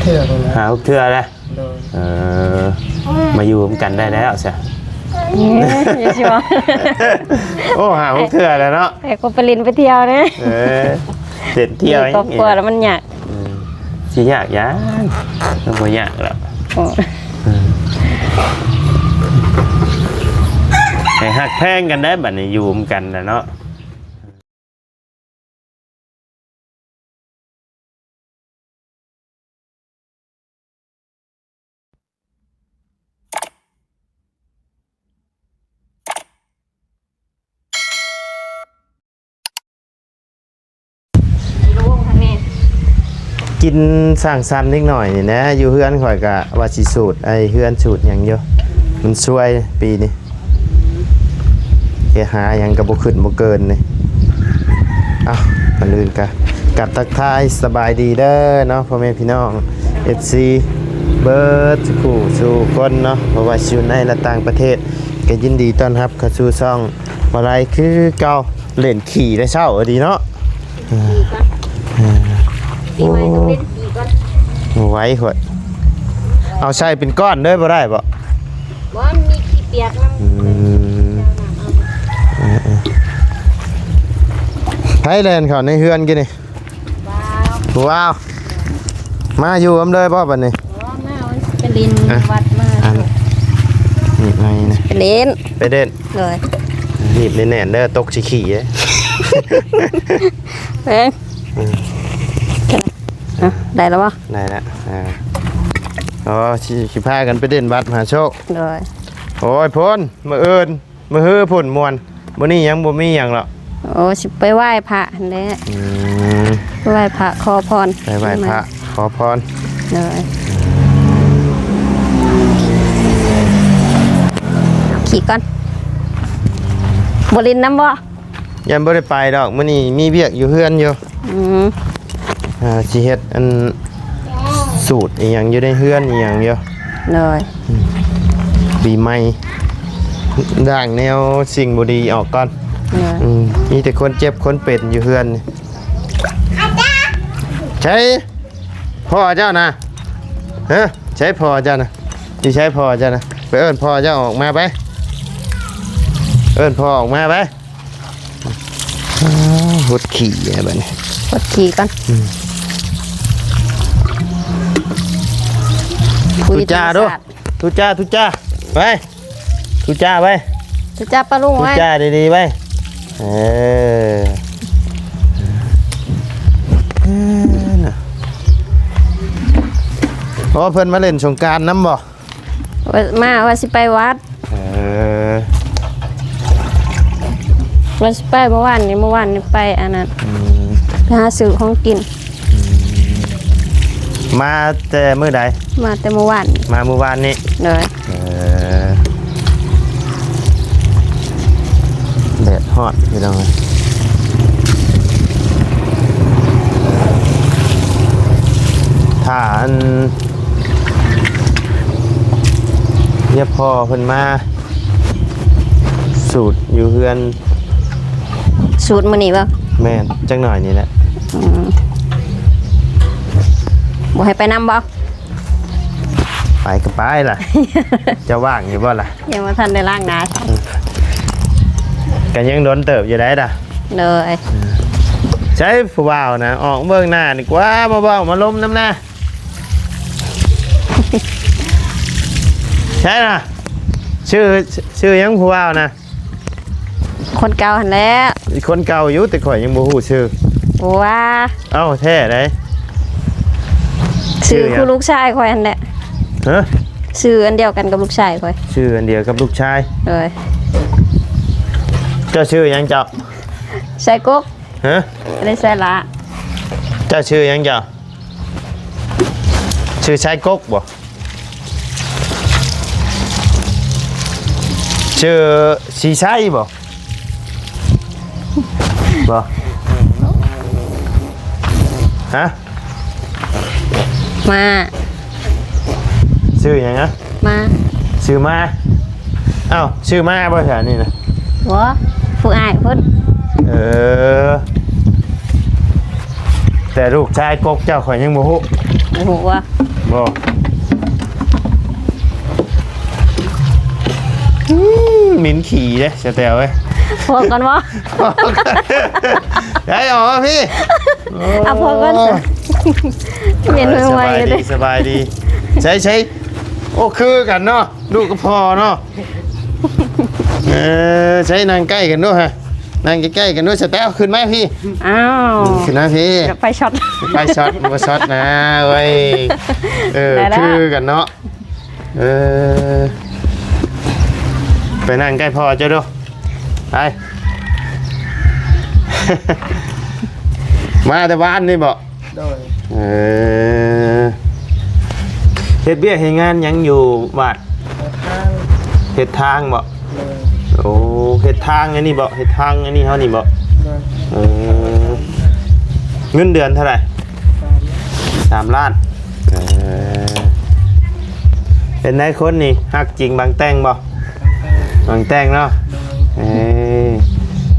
เถื่อนเลย หา6เทื่อแล้วมาอยู่กันได้แล้วใช่อย่าชัว โอ้หา6เทื่อแล้วเนาะไอ้คนไปลินไปเที่ยวนะเสร็จเที่ยวครอบครัวแล้วมันยากสิยากยังมันบ่ยากแล้วให้ฮักแพงกันได้บัดนี้อยู่กันนะเนาะกินสร้างสรรค์นิดหน่อยนี่นะอยู่เฮือนข่อยกะว่าสิสูตรไอ้เฮือนสูตรอย่างเยอะมันช่วยปีนี้แกหาอย่างกระบุขึ้นบุเกินนี่อ้าวมันลื่นกะกับทักทายสบายดีเด้อเนาะพ่อแม่พี่น้อง FC เบิร์ดคู่สู่คนเนาะเพราะว่าอยู่ในและต่างประเทศก็ยินดีต้อนรับเข้าสู่ช่องอะไรคือเก่าเล่นขี่ได้เช้าดีเนาะปีใหม่ต้องเล่นกี่ก่อนไว้ขวดเอาใส่เป็นก้อนเด้อบ่ได้บ่ว่ามีขี้เปียกมั้งไทยแลนด์เขาในเฮือนกินนี่ว้าวมาอยู่อำเลยบ่บัดนี้มาเป็นลินวัดมานี่ไงนะเป็นเล่นไปเด่นเลยหีบแน่นๆเด้อตกสิขี้เอ้ได้แล้ววะได้แล้วอ๋อสิพากันไปเด่นวัดมหาโชคเลยโอ้ยพ้นมื้ออื่นมื้อฮื้อพุ่นม่วนมื้อนี้ยังบ่มีหยังหรอกโอ้สิไปไหว้พระนั่นแหละไปไหว้พระขอพรไปไหว้พระขอพรเลยขี่ก่อนบ่ลินน้ำบ่ยังบ่ได้ไปดอกมื้อนี้มีเวียกอยู่เฮือนอยู่สิเฮ็ดอันสูตรอีหยังอยู่ในเฮือนอีหยังอยู่เลยปีใหม่ด่างแนวสิ่งบ่ดีออกก่อนมีแต่คนเจ็บคนเป็นอยู่เฮือนใช่พ่อเจ้านะฮะใช่พ่อเจ้านะที่ใช้พ่อเจ้านะไปเอิ้นพ่อเจ้าออกมาไปเอิ้นพ่อออกมาไปหดขี่แบบนี้หดขี่กันทุจ้าดูทุจ้าไปทุจ้าไปทุจ้าปลาลุงไว้ทุจ้าดีๆไปเพราะเพิ่นมาเล่นสงกรานต์น้ำบ่มาว่าสิไปวัดว่าสิไปเมื่อวานนี้ไปอันนั้นไปหาซื้อของกินมาแต่มื้อใดมาแต่เมื่อวานนี้เลยแดดฮอดพี่น้องถ้าอันเนี่ยพ่อเพิ่นมาสูตรอยู่เฮือนสูตรมื้อนี้บ่แม่นจังหน่อยนี่แหละบ่ให้ไปนำบ่ไปก็ไปล่ะ จะว่างอยู่บ่ล่ะยังบ่ทันได้ล้างหน้ากันยังโดนเติบอยู่ได้ด่ะเลยใช้ผู้บ่าวนะออกเบิ่งหน้าดีกว่ามาเว้ามาล้มน้ำหน้าใช่น่ะชื่อยังผู้บ่าวนะคนเก่าหั่นแหละคนเก่าอยู่แต่ข่อยยังบ่ฮู้ชื่อว้าเอ้าแท้ไดชื่อคือลูกชายข่อยหั่นแหละฮะชื่ออันเดียวกันกับลูกชายข่อยชื่ออันเดียวกับลูกชายเลยเจ้าชื่อยังเจ้าใส่กุ๊กฮะได้ใส่ละเจ้าชื่อยังเจ้าชื่อชายกุ๊กบ่ชื่อสีใช่บ่ฮะมาชื่อยังนะมาชื่อมาเอ้าชื่อมาบ่แถวนี้นะวะผู้อ้ายเพิ่นแต่ลูกชายกกเจ้าข่อยยังบ่ฮู้ว่า บ่หมิ่นขี่เด้สแตลเว้ย พอกันบ่ ได้หรอพี่ เอาพอกันเย็นไวๆเลย สบายดีใช้โอ้คือกันเนาะลูกก็พอเนาะใช้นางใกล้กันด้วยฮะนางใกล้ๆกันด้วยสแตลขึ้นไหมพี่ อ้าว ขึ้นนะพี่ ไปช็อต ไปช็อตมาช็อตนะเว้ยคือกันเนาะไปนั่งใกล้พ่อเจ้าดูไป มาแต่บ้านนี่บอกเฮ็ดเบี้ยเฮ็ดงานยังอยู่บ้านเฮ็ดทางบอกโอ้เฮ็ดทางอันนี้บอกเฮ็ดทางอันนี้เขานี่บอกเงินเดือนเท่าไหร่3 ล้านเป็นนายคนนี่ฮักจริงบางแตงบ่บางแตงเนาะ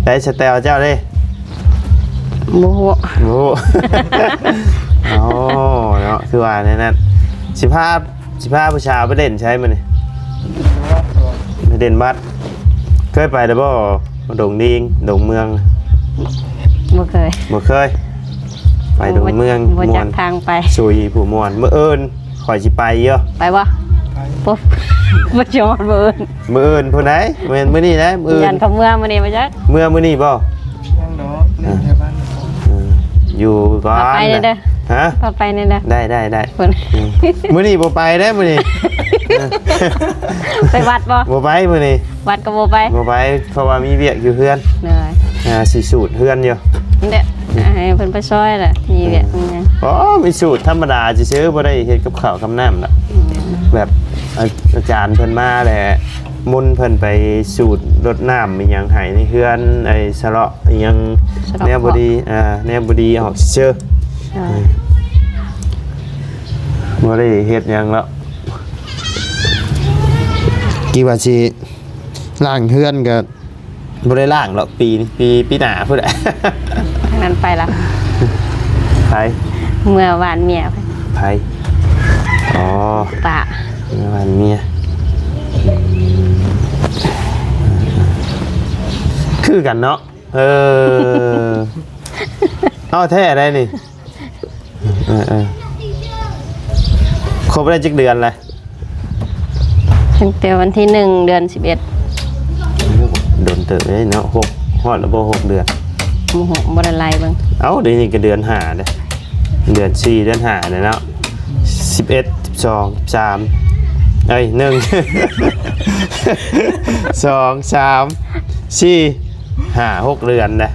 ได้สแตลเจ้าเด้ โมโห โอ้อ๋อเนาะคือว่านั่น15ผู้ชายไปเด่นใช้มันนี่ไปเด่นบัดเคยไปแล้วบ่ดงดิงดงเมือง บ่เคย บ่เคยไปดงเมือง บ่จักทางไป สุยผู้ม่วนมื้อเอิ้นข่อยสิไปเยอะ ไปบ่ปุ๊บบ่จอดบ่เอิ้น มื้อเอิ้นผู้ใดแม่นมื้อนี้นะมื้อ ยันคำเมื่อมื้อนี้บ่จัก มื้อนี้บ่ ยังดอกเล่นแถวบ้าน อยู่ก่อน ไปเด้อ ฮะ พาไปนี่เด้อ ได้ เพิ่น มื้อนี้บ่ไปเด้อมื้อนี้ ไปวัดบ่ บ่ไปมื้อนี้ วัดก็บ่ไป บ่ไปเพราะว่ามีเวียกอยู่เฮือน เหนื่อย สิสูตรเฮือนอยู่ นี่แหละให้เพิ่นไปซอยแหละมีเวียกมีหยัง อ๋อมีสูตรธรรมดาซื่อๆบ่ได้เฮ็ดกับข้าวกับน้ำล่ะแบบอาจารย์เพิ่นมาแหละมุนเพิ่นไปสูตรรดน้ำอีหยังให้ในเฮือนไอ้สะเลาะอีหยังแนวบ่ดีแนวบ่ดีออกเชื่อบ่ได้เฮ็ดหยังแล้วกี่ว่าสิล้างเฮือนก็บ่ได้ล้างหรอกปีหน้าพุ่นน่ะ ทางนั้นไปละ ไผ เมื่อวานเมีย ไผอ๋อ ป่า เมื่อวานเมียคือกันเนาะเอาแท้ได้นี่ครบได้จักเดือนเลย ตั้งแต่วันที่1 เดือน 11 โดนเติบเลยเนาะฮอดแล้วบ่6 เดือน โมโหบ่ได้ไล่เบิ่ง เอ้าเดี๋ยวนี้ก็เดือน5เด้เดือน4เดือน5เด้เนาะ11 12 13เอ้ย1 2 3 4 5 6 เดือนนะ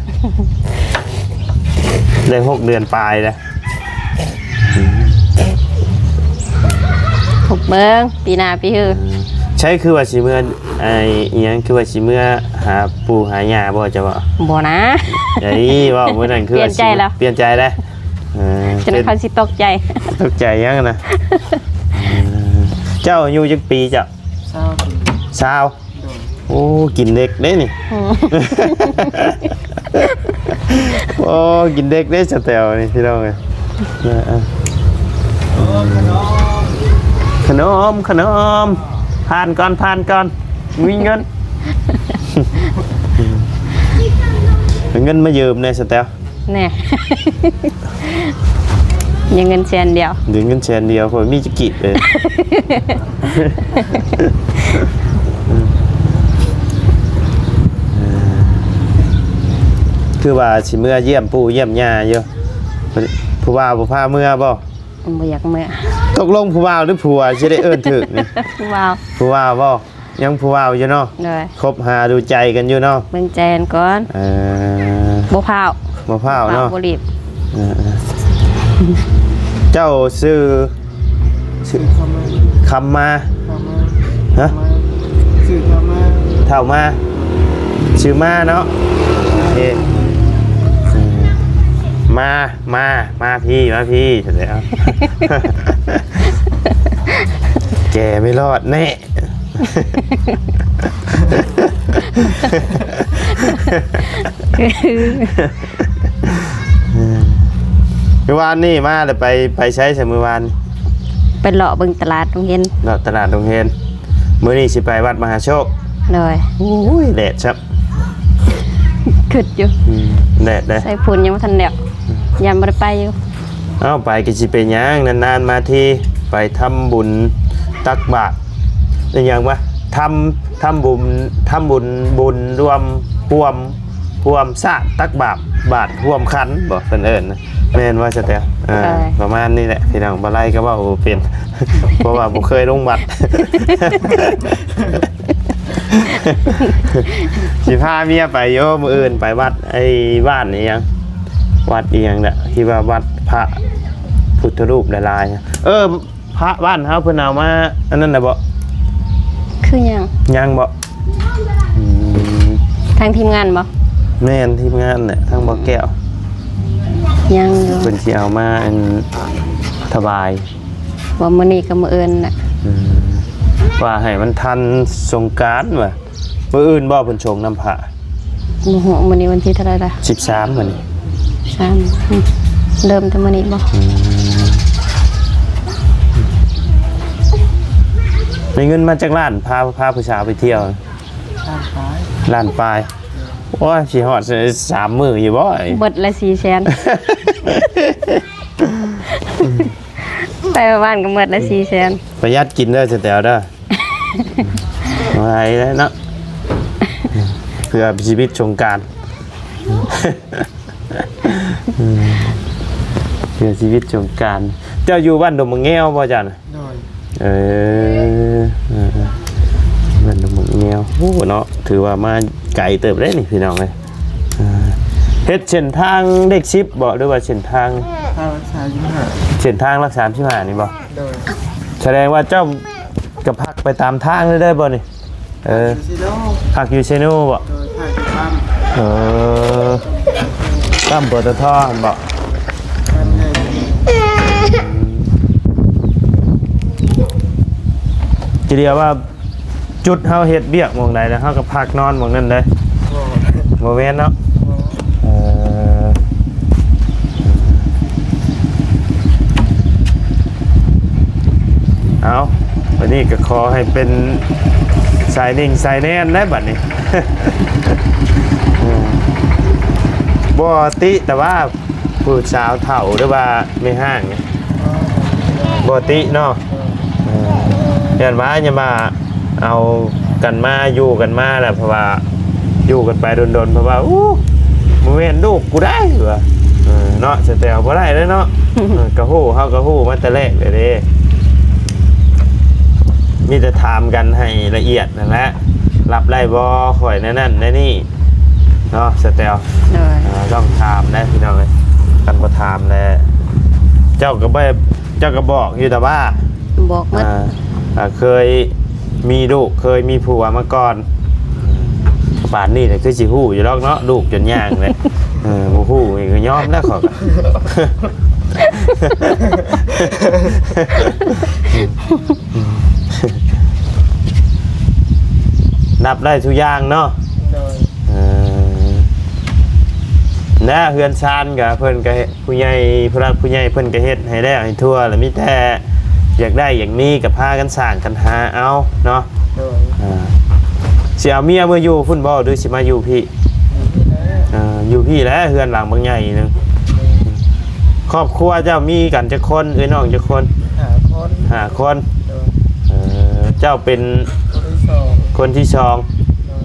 ได้6 เดือนปลายนะ ถูกเบิ่งปีหน้าปีฮือ ใช่คือว่าสิเมื่อไอ้อีหยังคือว่าสิเมื่อหาปู่หาย่าบ่จะว่า บ่นะ ไอ้ว่ามื้อนั้นคือ เปลี่ยนใจแล้ว เปลี่ยนใจแล้วจนเขาสิตกใจ ตกใจยังนะเจ้าอายุจักปีจ้ะ เศร้าสิ 20โอ้กินเด็กเด้นี่โอ้กินเด็กเด้สแตลนี่พี่น้องเอ้ยขนมผ่านก่อนมีเงิน เงินมายืมในสแตล แน่ ยังเงินแสนเดียว เดือนเงินแสนเดียวคนมีจะกิดเลยคือว่าสิเมื่อเยี่ยมปู่เยี่ยมย่าเยอะผู้บ่าวผู้พาเมื่อบ่ บ่อยากเมื่อ ตกลงผู้บ่าวหรือผัวจะได้เอิ้นถึกนี่ ว้าว ผู้บ่าวบ่ยังผู้บ่าวอยู่เนาะ เลย คบหาดูใจกันอยู่เนาะ เบิ่งแจนก่อน บ่พาว บ่พร้าวเนาะ บ่รีบ เจ้าซื้อ เข้ามา คำมา เข้ามา ฮะ สื่อเข้ามา เท่ามาชื่อมาเนาะโอเคมาพี่เสร็จแล้ว แกไม่รอดแน่เมื่อวานนี่มาเลยไปใช้ใช่เมื่อวาน ไปเลาะเบิ่งตลาดโรงเรียน เลาะตลาดดงเฮนมื้อนี้สิไปวัดมหาโชค เลย โอ้ยแดดครับ ขึ้นอยู่ แดดเด้ ใส่ฝุ่นยังบ่ทันแล้วยันบ่ได้ไปอยู่ เอาไปก็สิเป็นหยังนานๆมาทีไปทำบุญตักบาตรเป็นหยังวะทำบุญรวมรวมสะตักบาตรรวมขันบ่เพิ่นเอิ้นนะแม่นว่าจะแต่ประมาณนี้แหละพี่น้องบ่ไล่ก็เว้าบ่เป็น เพราะว่าบ่เคยลงวัด สิพาเมียไปโยมื้ออื่นไปวัดไอ้บ้านนี่ยังวัดอีหยังน่ะที่ว่าวัดพระพุทธรูปหลายๆพระบ้านเฮาเพิ่นเอามาอันนั้นน่ะบ่ คือหยัง ยังบ่ ทางทีมงานบ่ แม่นทีมงานน่ะทางบ่แก้ว ยังอยู่ เพิ่นสิเอามาอันถวาย ว่ามื้อนี้กับมื้ออื่นน่ะ ว่าให้มันทันสงกรานต์ว่ะมื้ออื่นบ่เพิ่นชงน้ำพระ บ่ฮู้มื้อนี้วันที่เท่าไหร่ล่ะ 13มื้อนี้ 3เริ่มแต่มื้อนี้บ่ มีเงินมาจากร้านพาผู้สาวไปเที่ยว ข้างซ้าย ร้านปลายโอ้ยสิฮอด3 มื้ออยู่บ่ไอ้ เบิดละ400,000 ไปบ้านก็เบิดละ400,000 ประหยัดกินเด้อสแตวเด้อ ไว้แล้วเนาะเพื่อชีวิตสงกรานต์ เพื่อชีวิตสงกรานต์เจ้าอยู่บ้านดงมะแง้วบ่จัน โดย บ้านดงมะแง้วโอ้เนาะถือว่ามาไกลเติบได้นี่พี่น้องเอ้ยเฮ็ดเส้นทางเด็ก10บ่หรือว่าเส้นทาง ข้าวสายยิ้มหา เส้นทางรัก35นี่บ่ โดย แสดงว่าเจ้าก็พักไปตามทางเลยได้บ่นี่ซิโร่ พักอยู่เชนูบ่ โดยถ่ายปั้ม ตั้มปตทหั่นบ่ ปั้มใหญ่ ทีเดียวว่าจุดเฮาเฮ็ดเวียกหม่องใดแล้วเฮาก็พักนอนหม่องนั้นเด้บ่แม่นเนาะเอาวันนี้ก็ขอให้เป็นสายนิ่งสายแน่นได้บัดนี้ บ่ติแต่ว่าผู้สาวเฒ่าหรือว่าไม่ห้างเนี่ยบ่ติเนาะเห็นว่าอย่ามาเอากันมาอยู่กันมาแหละเพราะว่าอยู่กันไปโดนๆเพราะว่าอู้บ่แม่นลูกกูได้ว่าเนาะสแตลบ่ได้เลยเนาะ กะฮู้เฮาก็ฮู้มาแต่แรกเลยเด้มีแต่ถามกันให้ละเอียดนั่นแหละรับได้บ่ข่อยนั่นๆนี่เนาะสแตล ต้องถามนะพี่น้องเลยกันบ่ถามแล้วเจ้าก็บอกอยู่แต่ว่า บอกหมด เคยมีลูกเคยมีผัวมาก่อนป่านนี้เนี่ยคือสิฮู้อยู่หรอกเนาะลูกจนย่างเลยบ่ฮู้อีกก็ยอมแล้วขอกะ นับได้ทุกอย่างเนาะ โดย นะเฮือนชานกับเพิ่นก็ผู้ใหญ่ผู้รักผู้ใหญ่เพิ่นก็เฮ็ดให้ได้ให้ทั่วแล้วมีแต่อยากได้อย่างนี้กับพากันสร้างกันหาเอาเนาะ โดย สิเอาเมียมาอยู่พุ่นบ่หรือสิมาอยู่พี่อยู่พี่แล้วเฮือนหลังบางใหญ่นึงครอบครัวเจ้ามีกันจักคนเอ้ยน้องจักคน 5 คน 5 คน โดย เจ้าเป็น คนที่ คนที่สอง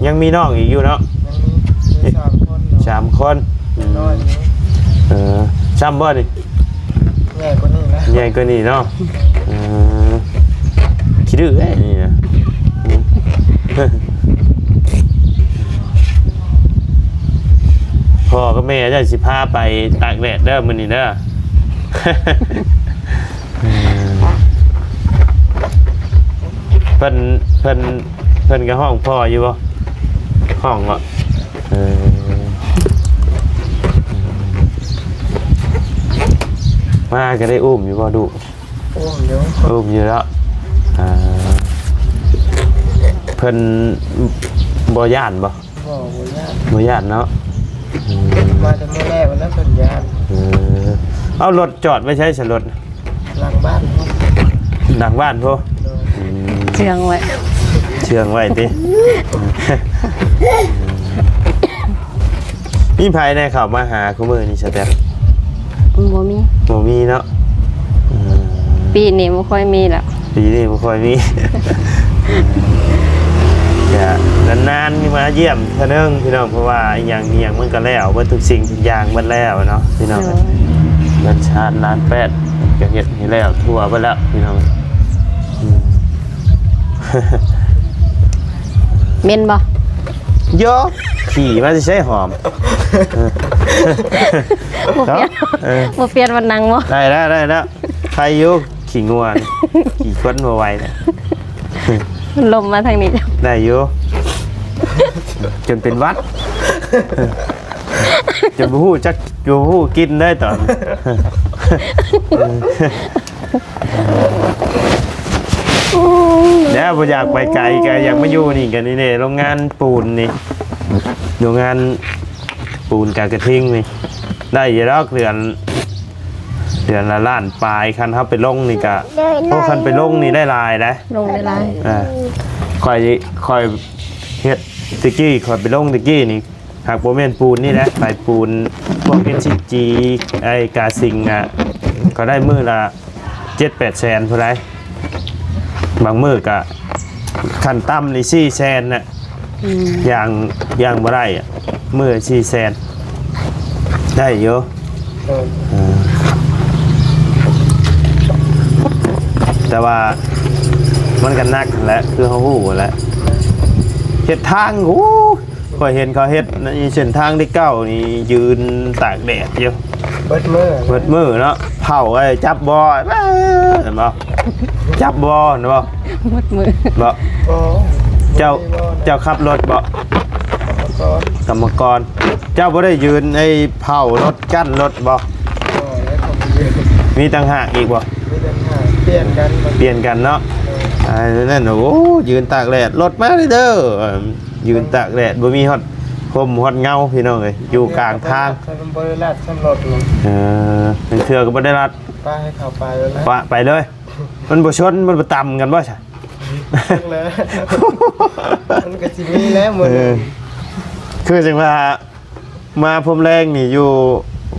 ยังมีน้องอีกอยู่เนาะ มี3 คน 3 คน น้อยนี้ ซ้ำบ่นี่ ใหญ่กว่านี้นะ ใหญ่กว่านี้เนาะคิดดื้อไอ้นี่นะ พ่อกับแม่จะสิพาไปตากแดดเด้อมื้อนี้เด้อ เพิ่นก็ห้องพ่ออยู่บ่ห้องบ่มาก็ได้อุ้มอยู่บ่ดุ โอ้เดี๋ยว อุ้มอยู่แล้วเพิ่นบ่ย่านบ่ บ่ยากบ่ย่านเนาะ มาแต่เมื่อแรกวันนั้นเพิ่นยาน เอารถจอดไว้ใช้สรถ หลังบ้านเฮา หลังบ้านพ่อ โดย เชียงไว้ เชื่องไว้ติมีภายในเขามาหาคู่มือนี่สแตม บ่มี บ่มีเนาะ ปีนี้บ่ค่อยมีแล้ว ปีนี้บ่ค่อยมีอย่านานๆมีมาเยี่ยมเท่านึงพี่น้องเพราะว่าอย่างมันก็แล้วเบิดทุกสิ่งทุกอย่างเบิดแล้วเนาะพี่น้องเงินชาติล้านแปดก็เฮ็ดให้แล้วทั่วเบิดแล้วพี่น้อง เม่นบ่ โยขี่มาสิใช้หอมเนาะ บ่เปลี่ยนวันนังบ่ ได้แล้วใครอยู่ขี่งวนขี่คนบ่ไหวเนี่ย ลมมาทางนี้จ้ะ ได้อยู่จนเป็นวัดจนบ่ฮู้จักอยู่ฮู้กินได้ตอนแล้วบ่อยากไปไกลก็อยากมาอยู่นี่กันนี่โรงงานปูนนี่โรงงานปูนกากระทิงนี่ได้อยู่ดอกเดือนละล้านปลายคันเฮาไปลงนี่ก็โอ้คันไปลงนี่ได้หลายนะ ลงได้หลาย ค่อยเฮ็ดตะกี้ค่อยไปลงตะกี้นี่หากบ่แม่นปูนนี่นะไปปูนพวก NCG ไอ้กาซิงอ่ะก็ได้มื้อละ 7-8 แสนเท่าไหร่บางมื้อก็ขั้นต่ำนี่4แสนน่ะอย่างบ่ได้อ่ะมื้อ4แสนได้อยู่ โดย แต่ว่ามันก็นักแหละคือเขาฮู้แหละเฮ็ดทางโอ้ข่อยเห็นเขาเฮ็ดในเส้นทางที่เก้านี่ยืนตากแดดอยู่ เบิดมือ เปิดมือเนาะเผาไอ้จับบ่เห็นบ่จับบ่เห็นบ่ หมดมือ บ่ โอ้ เจ้าขับรถบ่ ก็ กรรมกรเจ้าบ่ได้ยืนไอ้เผารถกั้นรถบ่ แล้วก็มีเยอะ มีต่างหากอีกบ่ มีเดินหาเปลี่ยนกัน เปลี่ยนกันเนาะนั่นโอ้ยืนตากแดดรถมาเลยเด้อยืนตากแดดบ่มีฮอดคมฮอดเงาพี่น้องเอ้ยอยู่กลางทาง ถ้ามันบริษัทสำรวจ เป็นเทื่อก็บ่ได้รัด ป้าให้เขาไปแล้วนะ ปะไปเลย มันบ่ชนมันบ่ต่ำกันบ่ใช่ เลยมันก็สิมีแล้วหมด คือจังว่ามาพรมแรงนี่อยู่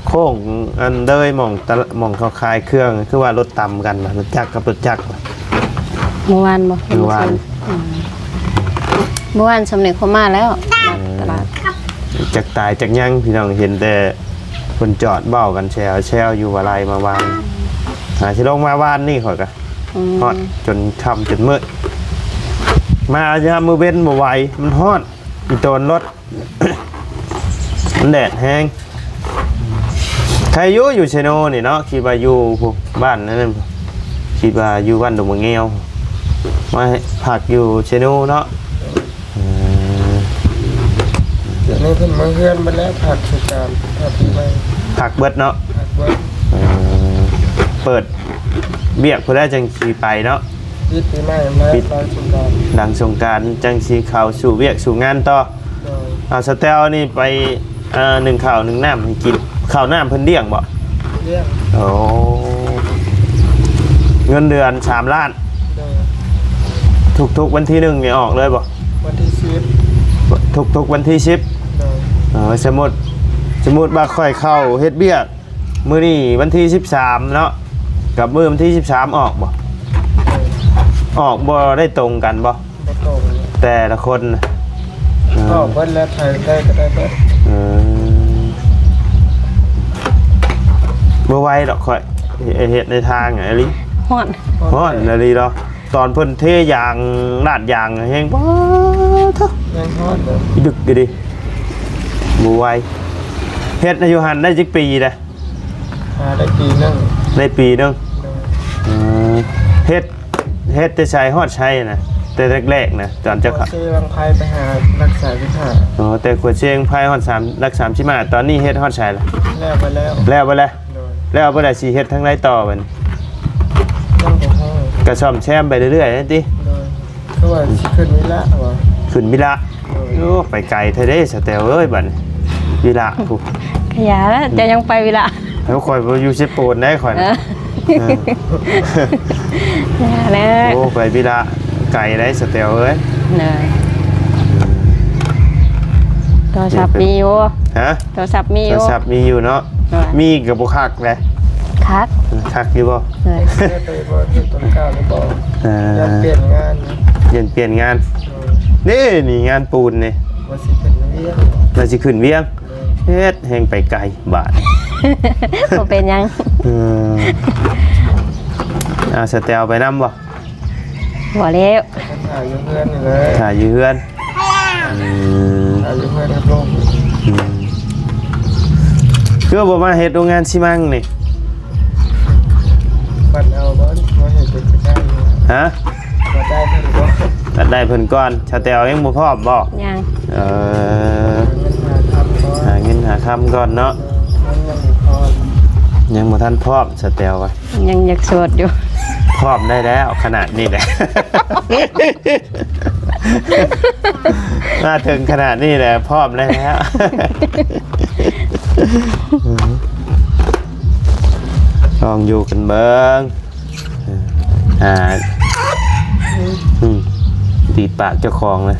โค้งอันเดยหม่องเขาคายเครื่องคือว่ารถต่ำกันรถจักรกับรถจักร เมื่อวานบ่ เมื่อวาน เมื่อวานสำเร็จเขามาแล้วตลาด จักตายจักยังพี่น้องเห็นแต่คนจอดเบ้ากันแชวอยู่ว่าไรมาวานหาสิลงมาวานนี่ข่อยก็ฮอดจนค่ำจนมืดมาจะมือเว้นบ่ไหวมันฮอดอีโตนรถ มันแดดแห้งใครอยู่เชโนนี่เนาะคิดว่าอยู่พวกบ้านนั่นคิดว่าอยู่บ้านดงมะเงียวมาผักอยู่เชโนเนาะ เดี๋ยวนี้เพิ่นมาเฮือนมาแล้วผักสุการผักที่ไม่ ผักเบิดเนาะ ผักเบิด เปิดเบียกเพื่อได้จังสีไปเนาะ ยึดปีใหม่มาตอนสุการ หลังสงกรานต์จังสีข่าวสู่เบียกสู่งานต่อ โดย เอาสเตลนี่ไปหนึ่งข่าวหนึ่งน้ำให้กินข่าวน้ำเพิ่นเดี่ยงบ่ เลี้ยง โอ้เงินเดือน3 ล้าน โดย ทุกวันที่1นี่ออกเลยบ่ วันที่10 ทุกวันที่10 โดย สมมุติว่าค่อยเข้าเฮ็ดเบียกมื้อนี้วันที่13เนาะกับมื้อวันที่13ออกบ่ออกบ่ได้ตรงกันบ่ บ่ตรง แต่ละคนน่ะ ก็เบิดแล้วไทยได้ก็ได้เบิด บ่ไหวดอกค่อยเฮ็ดในทางไอ้ลิ ฮอด ฮ้อนนาลีเนาะตอนเพิ่นเทยางลาดยางแฮงบ่เท่า ยังฮอดเลย ดึกดิบ่ไหวเฮ็ดอยู่หั่นได้จักปีเด้ หาได้ปีหนึง ได้ปีนึง โดย เฮ็ดแต่ใช้ฮอดใช้นะแต่แรกๆนะตอนเจ้าค่ะ เซวังไพไปหารักษาวิชา อ๋อแต่ขวดเชียงไผฮอด3รัก3ชิมาตอนนี้เฮ็ดฮอดใช้ละ แล้วไปแล้ว แล้วบ่แล้ว โดย แล้วบ่ได้สิเฮ็ดทั้งไรต่อบัด ยังบ่ฮ้อ ก็ซ่อมแซมไปเรื่อยๆนั่นติ โดยคือว่าสิขึ้นวิละว่า ขึ้นวิละโอ้ไปไกลเท่าเด้สแตลเอ้ยบัดนี้วิละผู้ ขยะแล้วจะยังไปเวลา แล้วข่อยบ่อยู่เชฟโปนได้ข่อย เอ น่ะ อ แล้ว โอ้ไปพี่ละไก่ได้สเตลเอ้ย เลยโทรศัพท์มีอยู่ ฮะ โทรศัพท์มีอ โทร ยู่ ศัพท์มีอยู่เนาะ มีกับบุคักเลย คัก คักอยู่บ่ เลย เพื่อไปบ่ที่ต้นข้าวหรือบ่อยากเปลี่ยนงานนะ เปลี่ยนงาน นี่งานปูนนี่ ว่าสิเป็นเรื่อง เราสิขึ้นเวียงเฮ็ดแฮงไปไกลบาท บ่เป็นหยัง สเตลไปนำบ่ บ่แล้ว ถ่ายอยู่เพื่อนนี่เลย ถ่ายอยู่เฮือน ถ่ายอยู่เพื่อนครับลูก คือบ่มาเฮ็ดโรงงานซิมังนี่ ปันเอาบ่มาเห็นเป็นกระจายอยู่ ฮะ มาได้เพิ่นบ่ ตัดได้เพิ่นก่อนสเตลยังบ่พร้อมบ่ ยัง เออ เงินหาทำก่อน หาเงินหาคำก่อนเนาะ มันยังไม่พอ ยังบ่ทันพร้อมสเตลไว้ ยังอยากโสดอยู่ พร้อมได้แล้วขนาดนี้แหละ มาถึงขนาดนี้แหละพร้อมได้แล้วลองอยู่กันเบิ้งตีปากเจ้าของเลย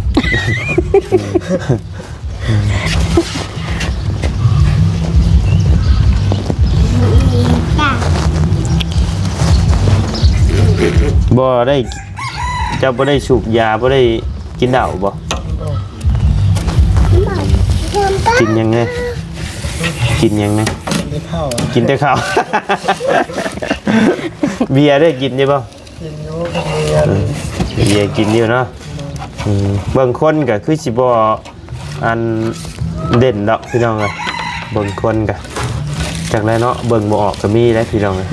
บ่ได้เจ้าบ่ได้สูบยาบ่ได้กินเหล้าบ่กินยังไงกินยังไง ได้ข้าวอ่ะ กินแต่ข้าว เบียร์ได้กินได้บ่ กินอยู่กับเมีย เบียร์กินอยู่เนาะบางคนก็คือสิบ่อันเด่นดอกพี่น้องเอ้ยบางคนก็จากแล้วเนาะเบิ่งบ่ออกก็มีได้พี่น้องเอ้ย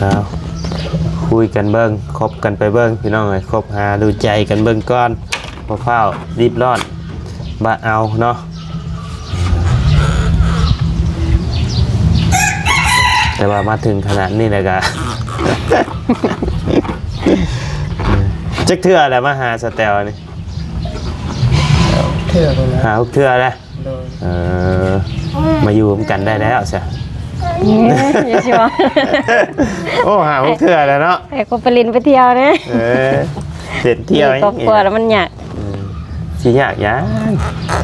เอาคุยกันเบิ้งคบกันไปเบิ้งพี่น้องเอ้ยคบหาดูใจกันเบิ้งก่อนบ่เฝ้ารีบร้อนบ่เอาเนาะแต่ว่ามาถึงขนาดนี้แล้วก็ จักเทื่อแล้วมาหาสแตลนี่ เถื่อนเลยนะ หาทุกเทื่อแล้ว โดย มาอยู่ร่วมกันได้แล้วใช่ อย่าชัว โอ้หาทุกเทื่อแล้วเนาะ ไอ้ก็ไปลินไปเที่ยวนะ เสร็จเที่ยว ครอบครัวแล้วมันอยาก สิยากยัง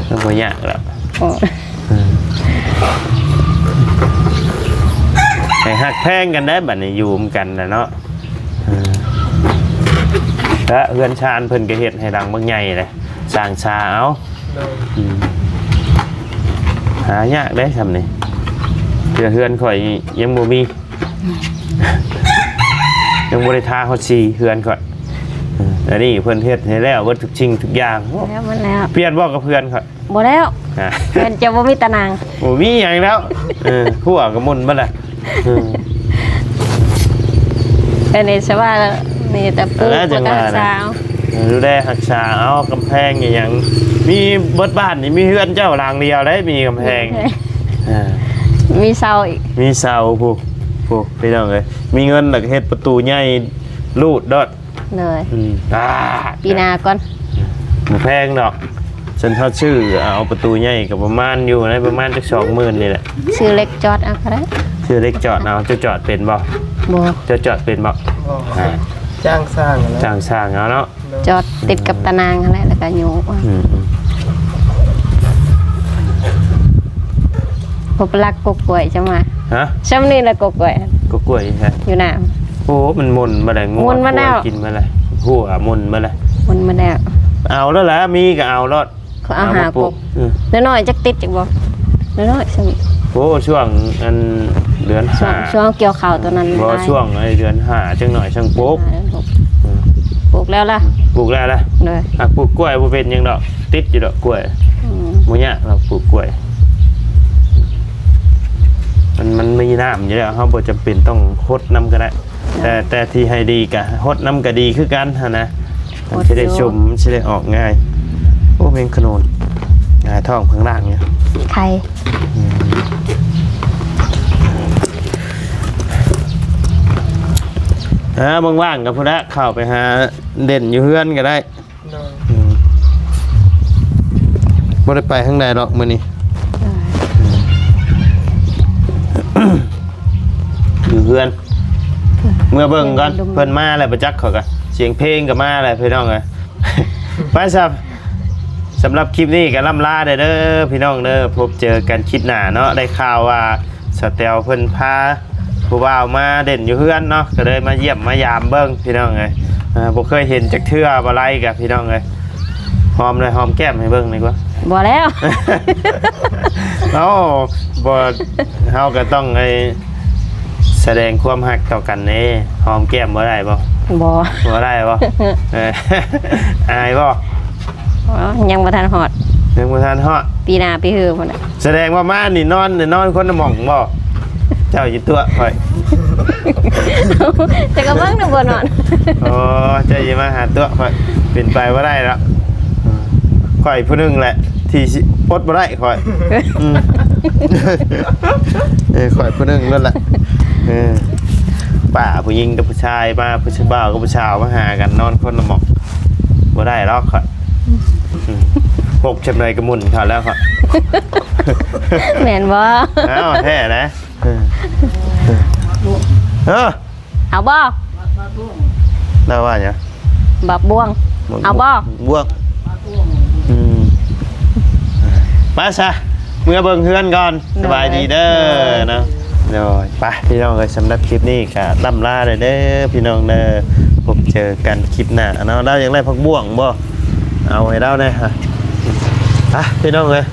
มันบ่ยากแล้ว โอ้ ให้หักแพงกันได้บัดนี้อยู่ร่วมกันนะเนาะและเฮือนชาญเพิ่นก็เฮ็ดให้ดังบักใหญ่เลยสร้างชาเอา โดย หายากได้ทำนี่เฮือนข่อยยังบ่มี ยังบ่ได้ทาฮอดซีเฮือนข่อยอันนี้เพิ่นเฮ็ดให้แล้วเบิดทุกสิ่งทุกอย่าง แล้วมันแล้ว เปลี่ยนบ่กับเพื่อนข่อย บ่แล้วมันจะบ่มีตะนาง บ่มีหยังแล้วหัวก็มุนบ่ล่ะ แต่นี่ใช่ว่านี่แต่ปลูก แล้วจังว่า สาว ดูแลรักษาเอากำแพงอหย่างมีเบิดบ้านนี่มีเฮือนเจ้าหลังเดียวได้มีกำแพง มีเสาอีก มีเสาผู้พี่น้องเอ้ยมีเงินแล้วก็เฮ็ดประตูใหญ่รูดดอด เลย อ่า ปีหน้าก่อน บ่แพงดอกฉันเท่าชื่อเอาประตูใหญ่ก็ประมาณอยู่ในประมาณจัก20,000นี่แหละ ชื่อเล็กจอดเอาก็ได้ ชื่อเล็กจอดเอาจะจอดเป็นบ่ บ่ จะจอดเป็นบ่ บอกจ้างสร้างนะ จ้างสร้างเอาเนาะ จอดติดกับตะนางอะไรแล้วก็โยก พบรักกกกล้วยจะมา ฮะ ช่ำนี่ละกกกล้วย ก็กล้วยฮะ อยู่น้ โอ้มันมุนมาเลยง มุนมาแล้ว กินมาเลยหัวมุนมาเลย ำมันมาแล้ว เอาแล้วล่ะมีก็เอาแล้ว เขาเอาหา ปลู กกน้อยๆจักติดจักบ่น้อยๆช่ำ โอ้ช่วงอันเดือน ช่วงเกี่ยวข้าวตัวนั้น บ่ ได้ ช่วงไอ้เดือน5จังหน่อยช่างปลูก ปลูกแล้วล่ะ ปลูกแล้วล่ะ เลย ปลูกกล้วยบ่เป็นหยังดอกติดอยู่ดอกกล้วย อืม บ่ยากเราปลูกกล้วยมันมีน้ำอยู่แล้วเฮาบ่จำเป็นต้องฮดน้ำก็ได้แต่ที่ให้ดีก็ฮดน้ำก็ดีคือกันหั่นนะมันสิได้ชุ่มมันสิได้ออกง่ายโอ้แม่งขนุนง่ายท้องข้างล่างเนี่ย ไข่ ว่างๆกับพุ่นละเข้าไปหาเด่นอยู่เฮือนก็ได้ โดย บ บ่ได้ไปข้างในหรอกมื้อนี้อยู่เพื่อนเมื่อเบิ่งก่อนเพิ่นมาแล้วประจักษ์เขาก็เสียงเพลงก็มาแล้วพี่น้องเอ้ย ไปครับสำหรับคลิปนี้ก็ล่ำลาเด้อพี่น้องเด้อพบเจอกันคลิปหน้าเนาะได้ข่าวว่าสแตลเพิ่นพาผู้บ่าวมาเด่นอยู่เฮือนเนาะก็เลยมาเยี่ยมมายามเบิ่งพี่น้องเอ้ยบ่เคยเห็นจักเทื่อบ่ไรกับพี่น้องเอ้ยหอมเลยหอมแก้มให้เบิ่งดีกว่า บ่แล้ว เอ้าบ่เฮาก็ต้องไอ้แสดงความรักต่อกันนี่หอมแก้มบ่ได้บ่ บ่ บ่ได้บ่เอออายบ่ ยังบ่ทันฮอด ยังบ่ทันฮอด ปีหน้าปีฮือพุ่นน่ะ แสดงว่ามานี่นอนคนละหม่องบ่เจ้าอยู่ตัวข่อย แต่ก็เบิ่งน่ะบ่นอน อ๋อเจ้าสิมาหาตัวข่อยเป็นไปบ่ได้แล้วข่อยผู้หนึงแหละที่สิอดบ่ได้ข่อยอืมข่อยผู้หนึงนั่นแหละป้าผู้หญิงกับผู้ชายมาผู้ชายบ่าวกับผู้สาวมาหากันนอนคนละหม่องบ่ได้หรอกข่อยพกจำเลยกระมุนเขาแล้วข่อย แม่นบ่ อ้าวแท้นะเอาบ่ แล้วว่าเนี่ย บับบ่วงเอาบ่ บวกมาซะเมื่อเบิ่งเฮือนก่อนสบายดีเด้อเนาะเดี๋ยวไปพี่น้องเอ้ยสำหรับคลิปนี้ก็ล่ำลาเลยเด้อพี่น้องเด้อพบเจอกันคลิปหน้าเนาะเราอยากได้ผักบ่วงบ่เอาให้เราได้ฮะพี่น้องเอ้ย